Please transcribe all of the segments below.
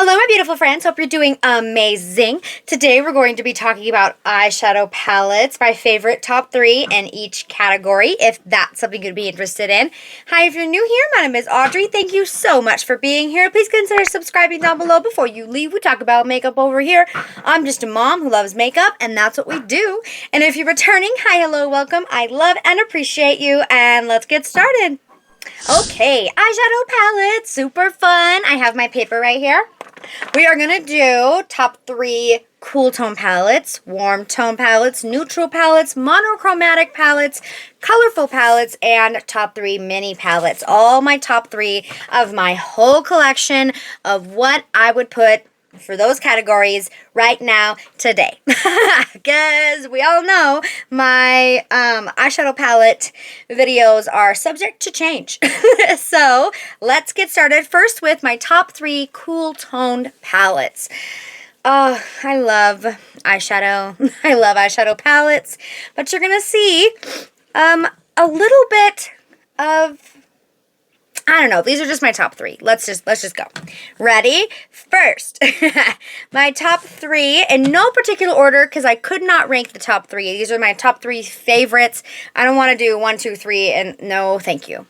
Hello, my beautiful friends. Hope you're doing amazing. Today, we're going to be talking about eyeshadow palettes, my favorite top 3 in each category, if that's something you'd be interested in. Hi, if you're new here, my name is Audrey. Thank you so much for being here. Please consider subscribing down below before you leave. We talk about makeup over here. I'm just a mom who loves makeup, and that's what we do. And if you're returning, hi, hello, welcome. I love and appreciate you, and let's get started. Okay, eyeshadow palette, super fun. I have my paper right here. We are going to do top 3 cool tone palettes, warm tone palettes, neutral palettes, monochromatic palettes, colorful palettes, and top 3 mini palettes. All my top 3 of my whole collection of what I would put for those categories right now today, because we all know my eyeshadow palette videos are subject to change. So let's get started first with my top 3 cool toned palettes. Oh, I love eyeshadow. I love eyeshadow palettes, but you're gonna see a little bit of, I don't know. These are just my top 3. Let's just go. Ready? First, my top 3 in no particular order because I could not rank the top 3. These are my top 3 favorites. I don't want to do 1, 2, 3, and no, thank you.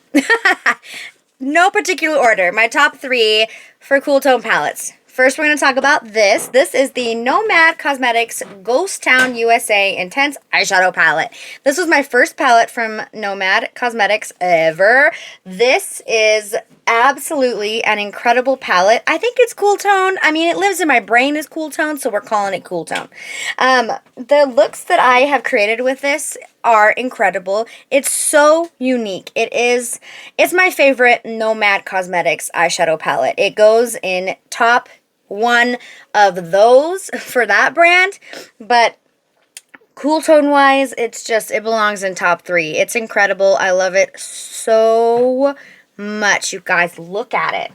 No particular order. My top 3 for cool tone palettes. First, we're going to talk about this. This is the Nomad Cosmetics Ghost Town USA Intense Eyeshadow Palette. This was my first palette from Nomad Cosmetics ever. This is absolutely an incredible palette. I think it's cool tone. I mean, it lives in my brain as cool tone, so we're calling it cool tone. The looks that I have created with this are incredible. It's so unique. It's my favorite Nomad Cosmetics eyeshadow palette. It goes in top 1 of those for that brand, but cool tone wise, it belongs in top 3. It's incredible. I love it so much. You guys, look at it.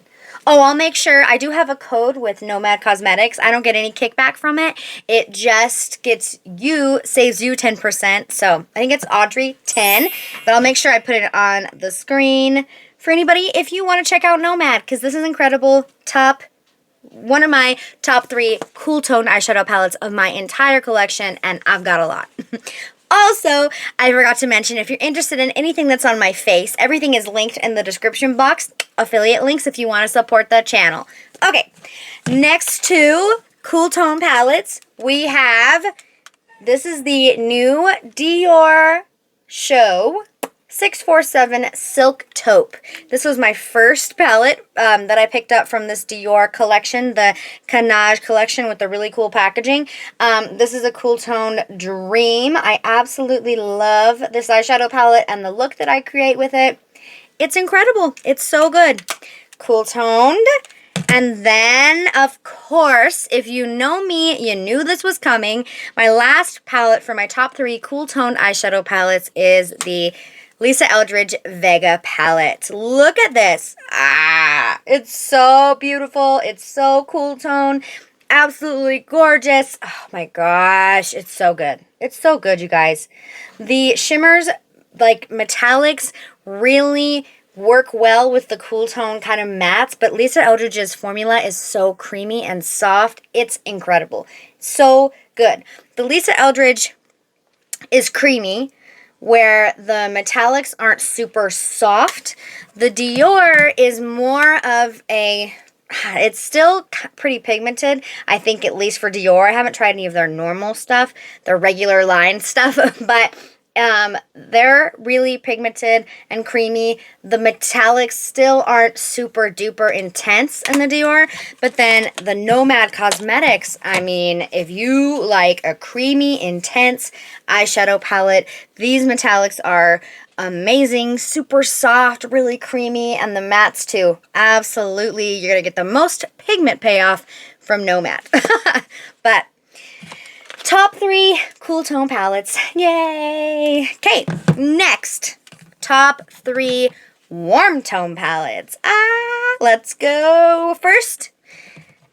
Oh, I'll make sure. I do have a code with Nomad Cosmetics. I don't get any kickback from it. It just saves you 10%. So I think it's Audrey10, but I'll make sure I put it on the screen for anybody if you want to check out Nomad, because this is incredible. One of my top 3 cool tone eyeshadow palettes of my entire collection, and I've got a lot. Also, I forgot to mention, if you're interested in anything that's on my face, everything is linked in the description box. Affiliate links if you want to support the channel. Okay, next to cool tone palettes, we have, this is the new Dior Show 647 Silk Taupe. This was my first palette that I picked up from this Dior collection, the Canage collection with the really cool packaging. This is a cool tone dream. I absolutely love this eyeshadow palette and the look that I create with it. It's incredible. It's so good. Cool toned. And then, of course, if you know me, you knew this was coming. My last palette for my top 3 cool tone eyeshadow palettes is the Lisa Eldridge Vega palette. Look at this. It's so beautiful. It's so cool tone. Absolutely gorgeous. Oh my gosh. It's so good. It's so good, you guys. The shimmers, like metallics, really work well with the cool tone kind of mattes, but Lisa Eldridge's formula is so creamy and soft. It's incredible. So good. The Lisa Eldridge is creamy, where the metallics aren't super soft. The Dior is more of a, it's still pretty pigmented, I think, at least for Dior. I haven't tried any of their normal stuff, their regular line stuff, but they're really pigmented and creamy. The metallics still aren't super duper intense in the Dior, but then the Nomad Cosmetics, I mean, if you like a creamy, intense eyeshadow palette, these metallics are amazing, super soft, really creamy, and the mattes too. Absolutely, you're gonna get the most pigment payoff from Nomad. But top 3 cool tone palettes. Yay! Okay, next. Top 3 warm tone palettes. Let's go. First,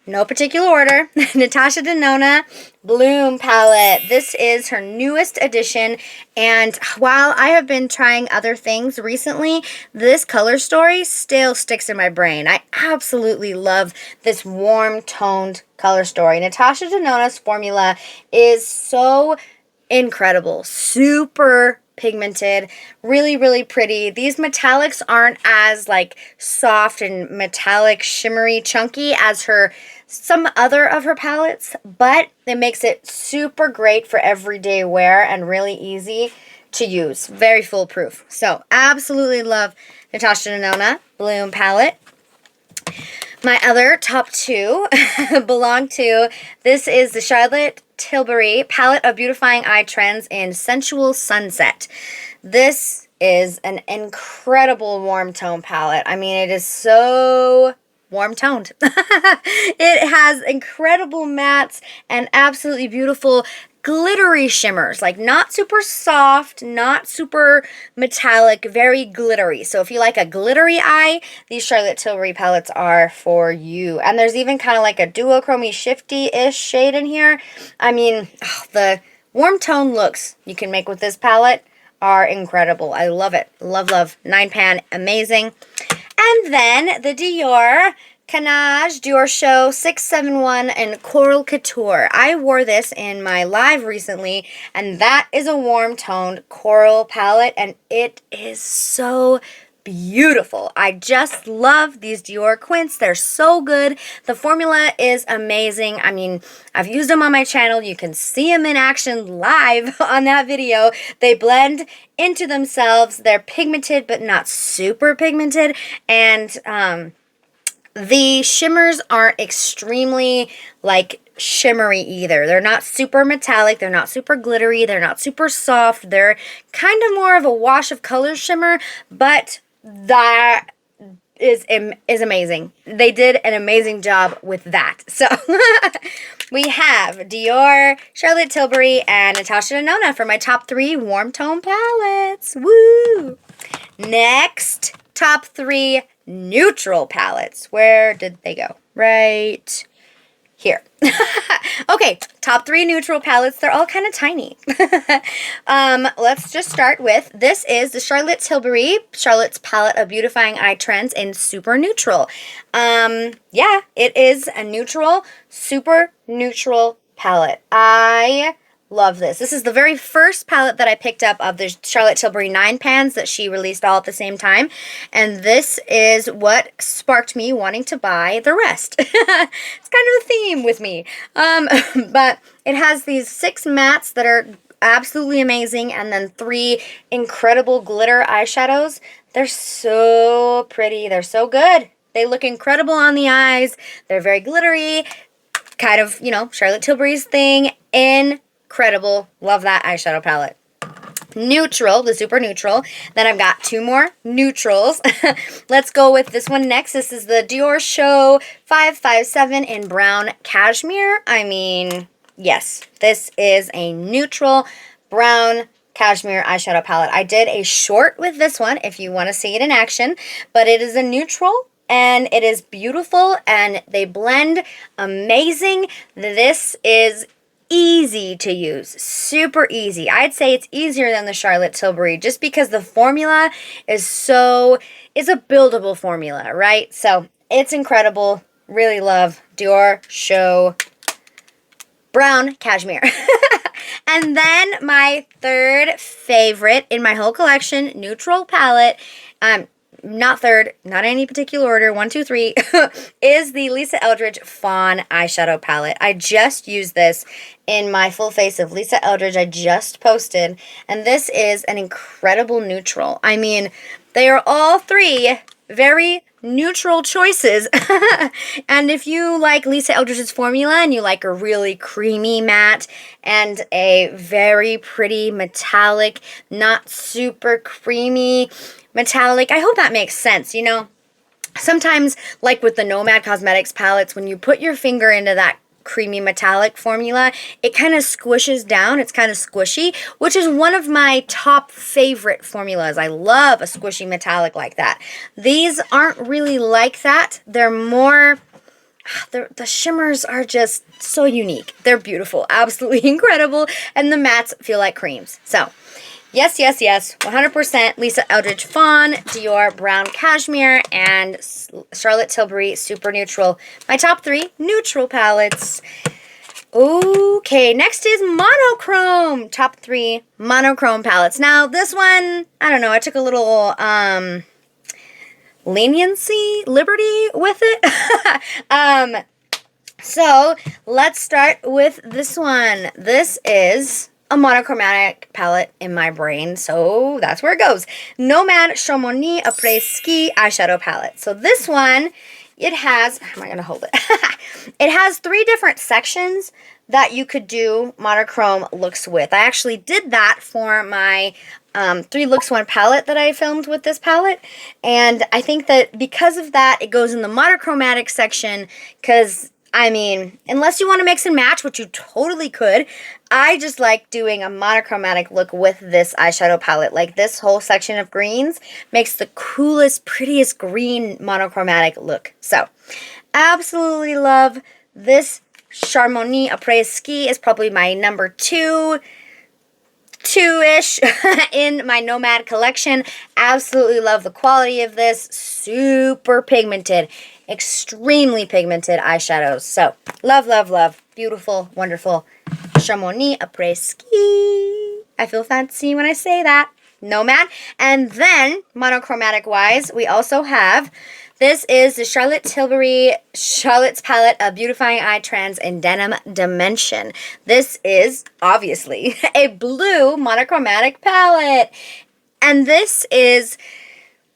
no particular order, Natasha Denona Bloom palette. This is her newest addition, and while I have been trying other things recently, this color story still sticks in my brain. I absolutely love this warm toned color story. Natasha Denona's formula is so incredible, super pigmented, really, really pretty. These metallics aren't as like soft and metallic, shimmery, chunky as some other of her palettes, but it makes it super great for everyday wear and really easy to use. Very foolproof. So absolutely love Natasha Denona Bloom palette. My other top two belong to, this is the Charlotte Tilbury Palette of Beautifying Eye Trends in Sensual Sunset. This is an incredible warm tone palette. I mean, it is so warm toned. It has incredible mattes and absolutely beautiful glittery shimmers, like not super soft, not super metallic, very glittery. So if you like a glittery eye, these Charlotte Tilbury palettes are for you. And there's even kind of like a duochrome shifty-ish shade in here. I mean, the warm tone looks you can make with this palette are incredible. I love it. Love, love. 9-pan, amazing. And then the Dior Canage Dior Show 671 in Coral Couture. I wore this in my live recently, and that is a warm toned coral palette, and it is so beautiful. I just love these Dior Quints. They're so good. The formula is amazing. I mean, I've used them on my channel. You can see them in action live on that video. They blend into themselves. They're pigmented, but not super pigmented, and the shimmers aren't extremely, like, shimmery either. They're not super metallic. They're not super glittery. They're not super soft. They're kind of more of a wash of color shimmer, but that is amazing. They did an amazing job with that. So we have Dior, Charlotte Tilbury, and Natasha Denona for my top 3 warm tone palettes. Woo! Next, top 3 neutral palettes. Where did they go? Right here. Okay, top 3 neutral palettes. They're all kind of tiny. Let's just start with, this is the Charlotte Tilbury, Charlotte's Palette of Beautifying Eye Trends in Super Neutral. Yeah, it is a neutral, super neutral palette. I love this. This is the very first palette that I picked up of the Charlotte Tilbury 9-pans that she released all at the same time. And this is what sparked me wanting to buy the rest. It's kind of a theme with me. But it has these 6 mattes that are absolutely amazing, and then 3 incredible glitter eyeshadows. They're so pretty. They're so good. They look incredible on the eyes. They're very glittery. Kind of, you know, Charlotte Tilbury's thing. Incredible. Love that eyeshadow palette. Neutral, the super neutral. Then I've got 2 more neutrals. Let's go with this one next. This is the Dior Show 557 in brown cashmere. I mean, yes, this is a neutral brown cashmere eyeshadow palette. I did a short with this one if you want to see it in action, but it is a neutral and it is beautiful and they blend amazing. This is easy to use, super easy. I'd say it's easier than the Charlotte Tilbury just because the formula is a buildable formula, right? So it's incredible. Really love Dior Show brown cashmere. And then my third favorite in my whole collection, neutral palette, not third, not in any particular order, 1, 2, 3, is the Lisa Eldridge Fawn eyeshadow palette. I just used this in my full face of Lisa Eldridge I just posted, and this is an incredible neutral. I mean, they are all 3 very neutral choices. And if you like Lisa Eldridge's formula and you like a really creamy matte and a very pretty metallic, not super creamy metallic, I hope that makes sense, you know. Sometimes, like with the Nomad Cosmetics palettes, when you put your finger into that creamy metallic formula, it kind of squishes down. It's kind of squishy, which is one of my top favorite formulas. I love a squishy metallic like that. These aren't really like that. They're more, the shimmers are just so unique. They're beautiful, absolutely incredible, and the mattes feel like creams. So, yes, 100% Lisa Eldridge Fawn, Dior Brown Cashmere, and Charlotte Tilbury Super Neutral. My top 3 neutral palettes. Okay, next is monochrome. Top 3 monochrome palettes. Now, this one, I don't know, I took a little liberty with it. So let's start with this one. This is a monochromatic palette in my brain, so that's where it goes. Nomad Chamonix Après Ski eyeshadow palette. So this one, it has, how am I going to hold it? It has 3 different sections that you could do monochrome looks with. I actually did that for my 3 looks 1 palette that I filmed with this palette. And I think that because of that, it goes in the monochromatic section because, I mean, unless you want to mix and match, which you totally could, I just like doing a monochromatic look with this eyeshadow palette. Like this whole section of greens makes the coolest, prettiest green monochromatic look. So, absolutely love this Chamonix Après Ski. Is probably my number 2-ish in my Nomad collection. Absolutely love the quality of this. Super pigmented. Extremely pigmented eyeshadows. So, love, love, love. Beautiful, wonderful Chamonix Après Ski. I feel fancy when I say that. Nomad. And then, monochromatic wise, we also have, this is the Charlotte Tilbury Charlotte's Palette of Beautifying Eye Trends in Denim Dimension. This is, obviously, a blue monochromatic palette. And this is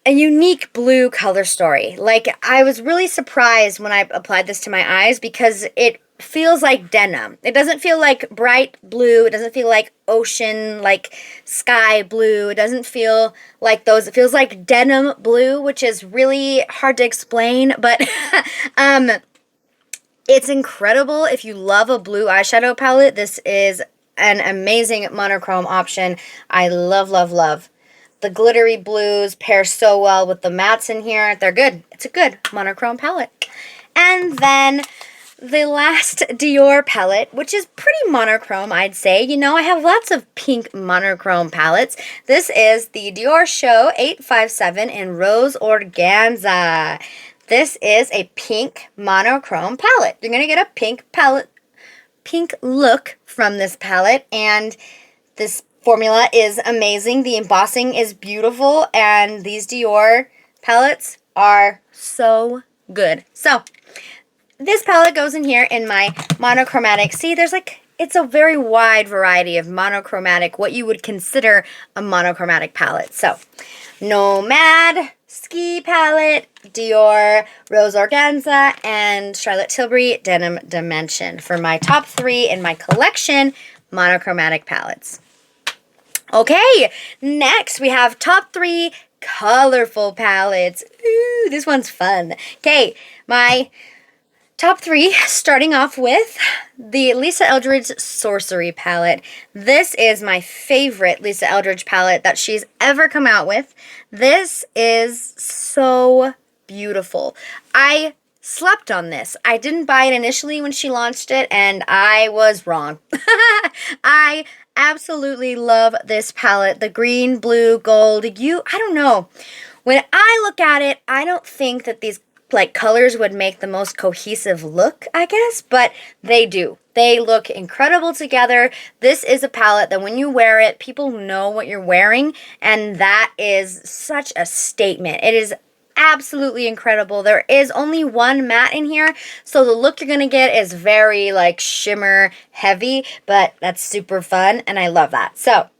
a unique blue color story. Like, I was really surprised when I applied this to my eyes because it feels like denim. It doesn't feel like bright blue. It doesn't feel like ocean, like sky blue. It doesn't feel like those. It feels like denim blue, which is really hard to explain, but it's incredible. If you love a blue eyeshadow palette, this is an amazing monochrome option. I love, love, love. The glittery blues pair so well with the mattes in here. They're good. It's a good monochrome palette. And then the last Dior palette, which is pretty monochrome, I'd say. You know, I have lots of pink monochrome palettes. This is the Dior Show 857 in Rose Organza. This is a pink monochrome palette. You're going to get a pink look from this palette, and this formula is amazing. The embossing is beautiful, and these Dior palettes are so good. So, this palette goes in here in my monochromatic. See, there's like, it's a very wide variety of monochromatic, what you would consider a monochromatic palette. So, Nomad Ski palette, Dior Rose Organza, and Charlotte Tilbury Denim Dimension for my top 3 in my collection monochromatic palettes. Okay, next we have top 3 colorful palettes. Ooh, this one's fun. Okay, my top 3, starting off with the Lisa Eldridge Sorcery palette. This is my favorite Lisa Eldridge palette that she's ever come out with. This is so beautiful. I slept on this. I didn't buy it initially when she launched it, and I was wrong. I absolutely love this palette. The green, blue, gold. I don't know. When I look at it, I don't think that these colors would make the most cohesive look, I guess, but they do. They look incredible together. This is a palette that when you wear it, people know what you're wearing, and that is such a statement. It is absolutely incredible. There is only one matte in here, so the look you're gonna get is very shimmer heavy, but that's super fun, and I love that. So,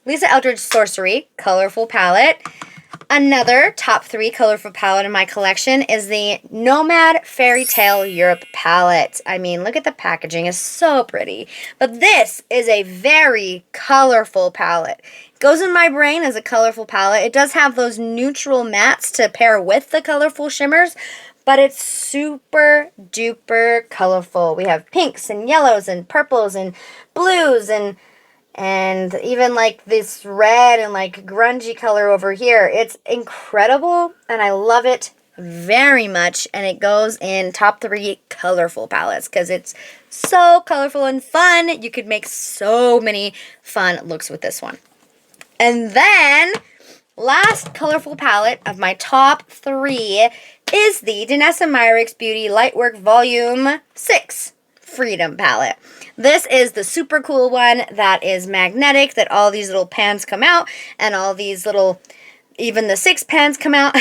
Lisa Eldridge Sorcery, colorful palette. Another top 3 colorful palette in my collection is the Nomad Fairy Tale Europe palette. I mean, look at the packaging. It's so pretty. But this is a very colorful palette. It goes in my brain as a colorful palette. It does have those neutral mattes to pair with the colorful shimmers, but it's super duper colorful. We have pinks and yellows and purples and blues and even this red and grungy color over here. It's incredible, and I love it very much, and it goes in top 3 colorful palettes because it's so colorful and fun. You could make so many fun looks with this one. And then last colorful palette of my top 3 is the Danessa Myricks Beauty Lightwork Volume 6 Freedom palette. This is the super cool one that is magnetic, that all these little pans come out, and all these little, even the 6 pans come out.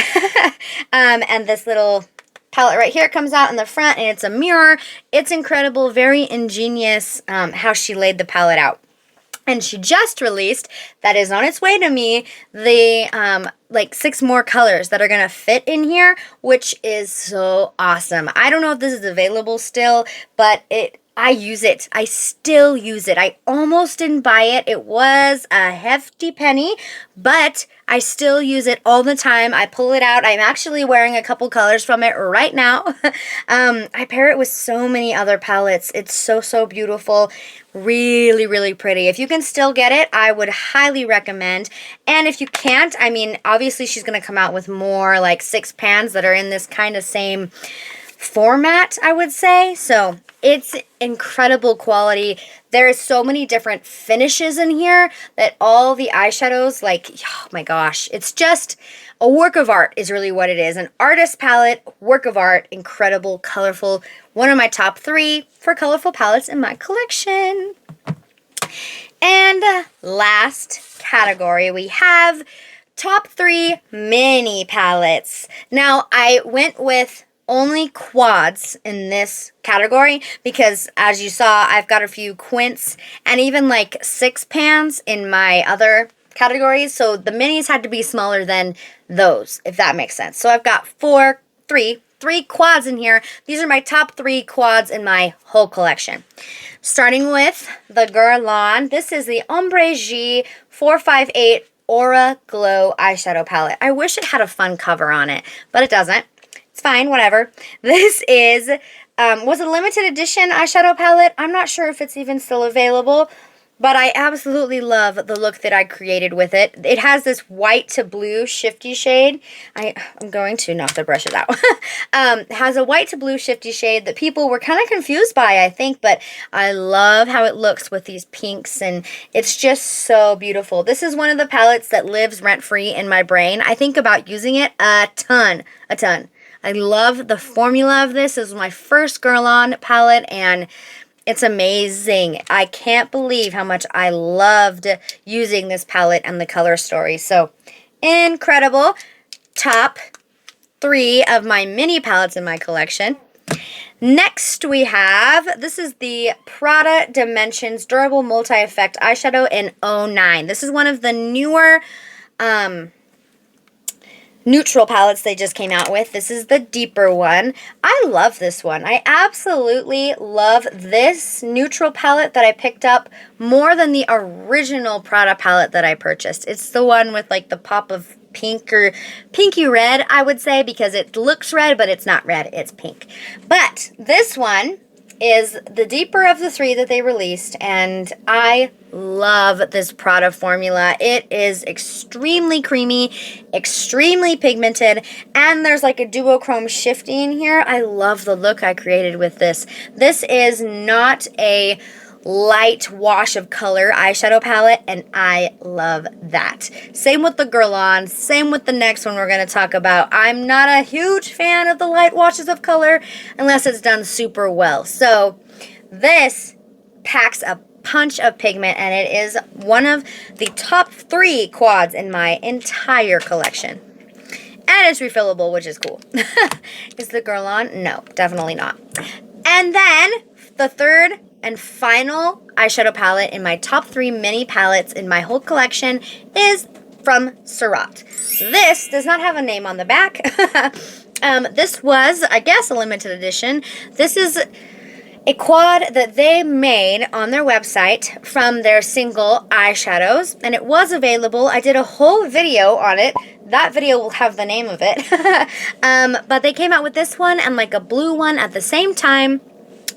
And this little palette right here comes out in the front, and it's a mirror. It's incredible, very ingenious how she laid the palette out. And she just released, that is on its way to me, the like 6 more colors that are going to fit in here, which is so awesome. I don't know if this is available still, but I use it. I still use it. I almost didn't buy it. It was a hefty penny, but I still use it all the time. I pull it out. I'm actually wearing a couple colors from it right now. I pair it with so many other palettes. It's so, so beautiful. Really, really pretty. If you can still get it, I would highly recommend. And if you can't, I mean, obviously she's going to come out with more like 6 pans that are in this kind of same format, I would say. So it's incredible quality. There is so many different finishes in here that all the eyeshadows, like, oh my gosh, it's just a work of art is really what it is. An artist palette, work of art, incredible, colorful. One of my top 3 for colorful palettes in my collection. And last category, we have top 3 mini palettes. Now, I went with only quads in this category because, as you saw, I've got a few quints and even like 6 pans in my other categories, so the minis had to be smaller than those, if that makes sense. So I've got three quads in here. These are my top 3 quads in my whole collection. Starting with the Guerlain. This is the Ombre G 458 Aura Glow eyeshadow palette. I wish it had a fun cover on it, but it doesn't. It's fine, whatever. This is, was a limited edition eyeshadow palette. I'm not sure if it's even still available, but I absolutely love the look that I created with it. It has this white to blue shifty shade. I'm going to knock the brushes out. It has a white to blue shifty shade that people were kind of confused by, I think, but I love how it looks with these pinks, and it's just so beautiful. This is one of the palettes that lives rent-free in my brain. I think about using it a ton. I love the formula of this. This is my first Guerlain palette, and it's amazing. I can't believe how much I loved using this palette and the color story. So, incredible. Top 3 of my mini palettes in my collection. Next we have, this is the Prada Dimensions Durable Multi-Effect Eyeshadow in 09. This is one of the newer neutral palettes they just came out with. This is the deeper one. I love this one. I absolutely love this neutral palette that I picked up more than the original Prada palette that I purchased. It's the one with like the pop of pink or pinky red, I would say, because it looks red, but it's not red, it's pink. But this one is the deeper of the 3 that they released, and I love this Prada formula. It is extremely creamy, extremely pigmented, and there's like a duochrome shifty in here. I love the look I created with this. This is not a light wash of color eyeshadow palette, and I love that. Same with the Guerlain, same with the next one we're going to talk about. I'm not a huge fan of the light washes of color unless it's done super well. So this packs a punch of pigment, and it is one of the top 3 quads in my entire collection. And it's refillable, which is cool. Is the Guerlain? No, definitely not. And then the third and final eyeshadow palette in my top 3 mini palettes in my whole collection is from Surratt. This does not have a name on the back. This was, I guess, a limited edition. This is a quad that they made on their website from their single eyeshadows, and it was available. I did a whole video on it. That video will have the name of it. But they came out with this one and like a blue one at the same time.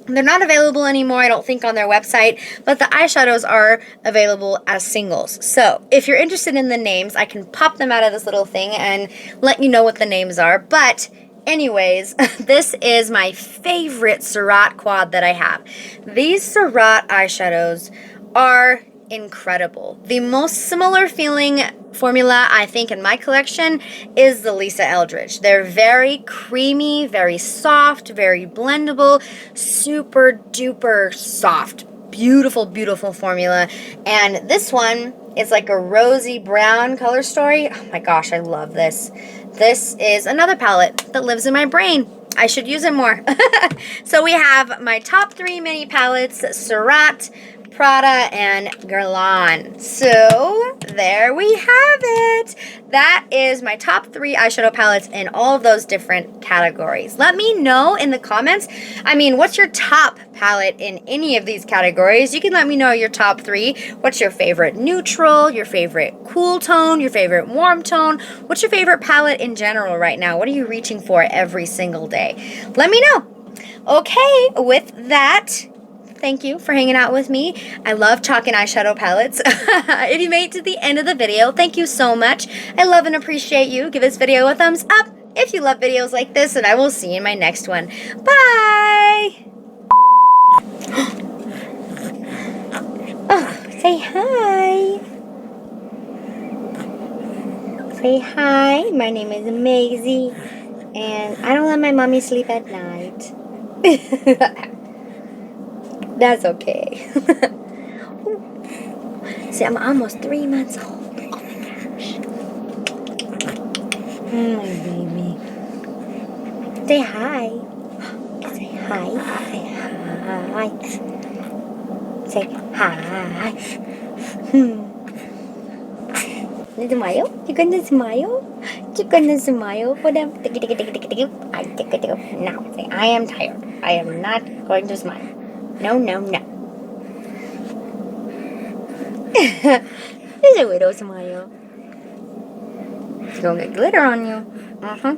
They're not available anymore, I don't think, on their website, but the eyeshadows are available as singles. So if you're interested in the names, I can pop them out of this little thing and let you know what the names are. But Anyways, this is my favorite Surratt quad that I have. These Surratt eyeshadows are incredible. The most similar feeling formula I think in my collection is the Lisa Eldridge. They're very creamy, very soft, very blendable, super duper soft. Beautiful, beautiful formula. And this one is like a rosy brown color story. Oh my gosh, I love this. This is another palette that lives in my brain. I should use it more. So we have my top 3 mini palettes, Surratt, Prada, and Guerlain. So there we have it. That is my top 3 eyeshadow palettes in all of those different categories. Let me know in the comments. I mean, what's your top palette in any of these categories? You can let me know your top 3. What's your favorite neutral, your favorite cool tone, your favorite warm tone? What's your favorite palette in general right now? What are you reaching for every single day? Let me know. Okay, with that, thank you for hanging out with me. I love talking eyeshadow palettes. If you made it to the end of the video, thank you so much. I love and appreciate you. Give this video a thumbs up if you love videos like this, and I will see you in my next one. Bye! Oh, say hi. Say hi. My name is a-mae-zing, and I don't let my mommy sleep at night. That's okay. See, I'm almost 3 months old. Oh my gosh. My baby. Say hi. Say hi. Say hi. Say hi. Smile? You gonna smile? You gonna smile for them? Now say, I am tired. I am not going to smile. No, no, no. There's a widow smile. It's gonna get glitter on you. Uh-huh.